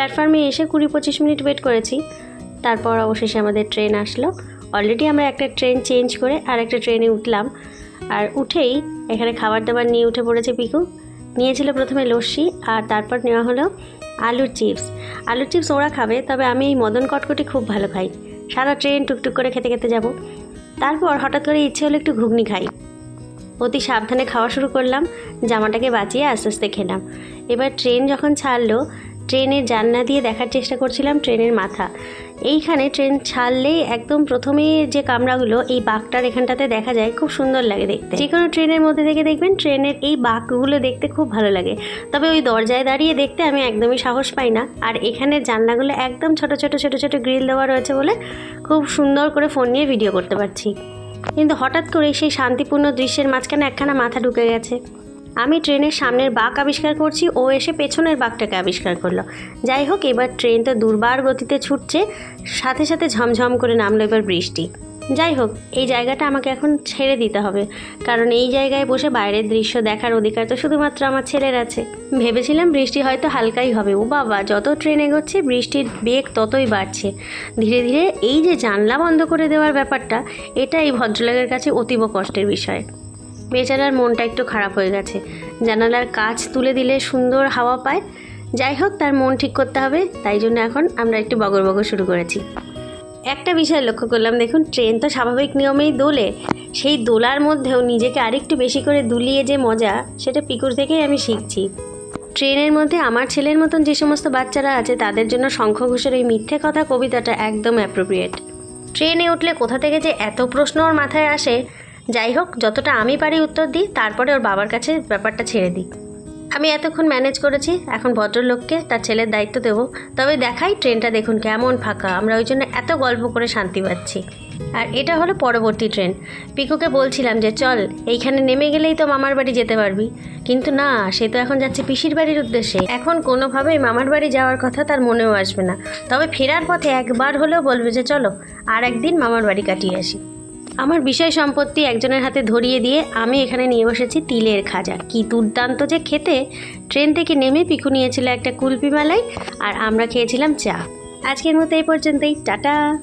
প্ল্যাটফর্মে এসে 20-25 minute wait করেছি। তারপর অবশেষে আমাদের ট্রেন আসলো। অলরেডি আমরা একটা ট্রেন চেঞ্জ করে আর একটা ট্রেনে উঠলাম। আর উঠেই এখানে খাবার দাবার নিয়ে উঠে পড়েছে পিকু। নিয়েছিল প্রথমে লস্যি আর তারপর নেওয়া হলো আলুর চিপস। আলুর চিপস ওরা খাবে, তবে আমি এই মদন কটকটি খুব ভালো খাই। সারা ট্রেন টুকটুক করে খেতে খেতে যাব। তারপর হঠাৎ করে ইচ্ছে হলো একটু ঘুগনি খাই। অতি সাবধানে খাওয়া শুরু করলাম, জামাটাকে বাঁচিয়ে আস্তে আস্তে খেলাম। এবার ট্রেন যখন ছাড়লো, ট্রেনের জানলা দিয়ে দেখার চেষ্টা করছিলাম ট্রেনের মাথা। এইখানে ট্রেন ছাড়লেই একদম প্রথমে যে কামরাগুলো, এই বাঁকটার এখানটাতে দেখা যায়, খুব সুন্দর লাগে দেখতে। যে কোনো ট্রেনের মধ্যে থেকে দেখবেন ট্রেনের এই বাঁকগুলো দেখতে খুব ভালো লাগে। তবে ওই দরজায় দাঁড়িয়ে দেখতে আমি একদমই সাহস পাই না। আর এখানের জানলাগুলো একদম ছোট ছোট ছোট ছোট গ্রিল দেওয়া রয়েছে বলে খুব সুন্দর করে ফোন নিয়ে ভিডিও করতে পারছি। কিন্তু হঠাৎ করে সেই শান্তিপূর্ণ দৃশ্যের মাঝখানে একখানা মাথা ঢুকে গেছে। আমি ট্রেনের সামনের বাঁক আবিষ্কার করছি, ও এসে পেছনের বাঁকটাকে আবিষ্কার করলো। যাই হোক, এবার ট্রেন তো দুর্বার গতিতে ছুটছে, সাথে সাথে ঝমঝম করে নামলো এবার বৃষ্টি। যাই হোক, এই জায়গাটা আমাকে এখন ছেড়ে দিতে হবে, কারণ এই জায়গায় বসে বাইরের দৃশ্য দেখার অধিকার তো শুধুমাত্র আমার ছেলের আছে। ভেবেছিলাম বৃষ্টি হয়তো হালকাই হবে। ও বাবা, যত ট্রেন এগোচ্ছে বৃষ্টির বেগ ততই বাড়ছে। ধীরে ধীরে এই যে জানলা বন্ধ করে দেওয়ার ব্যাপারটা, এটা এই ভদ্রলোকের কাছে অতীব কষ্টের বিষয়। বেচারার মনটা একটু খারাপ হয়ে গেছে। জানালার কাচ তুলে দিলে সুন্দর হাওয়া পায়। যাই হোক, তার মন ঠিক করতে হবে, তাই জন্য এখন আমরা একটু বগর বগর শুরু করেছি। একটা বিষয় লক্ষ্য করলাম, দেখুন, ট্রেন তো স্বাভাবিক নিয়মেই দোলে, সেই দোলার মধ্যেও নিজেকে আরেকটু বেশি করে দুলিয়ে যে মজা, সেটা পিকুর থেকেই আমি শিখছি। ট্রেনের মধ্যে আমার ছেলের মতন যে সমস্ত বাচ্চারা আছে, তাদের জন্য শঙ্খ ঘোষের ওই মিথ্যে কথা কবিতাটা একদম অ্যাপ্রোপ্রিয়েট। ট্রেনে উঠলে কোথা থেকে যে এত প্রশ্ন ওর মাথায় আসে। যাই হোক, যতটা আমি পারি উত্তর দিই, তারপরে ওর বাবার কাছে ব্যাপারটা ছেড়ে দিই। আমি এতক্ষণ ম্যানেজ করেছি, এখন ভদ্রলোককে তার ছেলের দায়িত্ব দেবো। তবে দেখাই, ট্রেনটা দেখুন কেমন ফাঁকা, আমরা ওই জন্য এত গল্প করে শান্তি পাচ্ছি। আর এটা হলো পরবর্তী ট্রেন। পিকুকে বলছিলাম যে চল, এইখানে নেমে গেলেই তো মামার বাড়ি যেতে পারবি, কিন্তু না, সে তো এখন যাচ্ছে পিসির বাড়ির উদ্দেশ্যে। এখন কোনোভাবেই মামার বাড়ি যাওয়ার কথা তার মনেও আসবে না। তবে ফেরার পথে একবার হলেও বলবে যে চলো আর একদিন মামার বাড়ি কাটিয়ে আসি। আমার বিষয় সম্পত্তি একজনের হাতে ধরিয়ে দিয়ে আমি এখানে নিয়ে বসেছি তিলের খাজা। কি দুর্দান্ত যে খেতে! ট্রেন থেকে নেমে পিকু নিয়েছিল একটা কুলপি মালাই, আর আমরা খেয়েছিলাম চা। আজকের মতো এই পর্যন্তই, টাটা।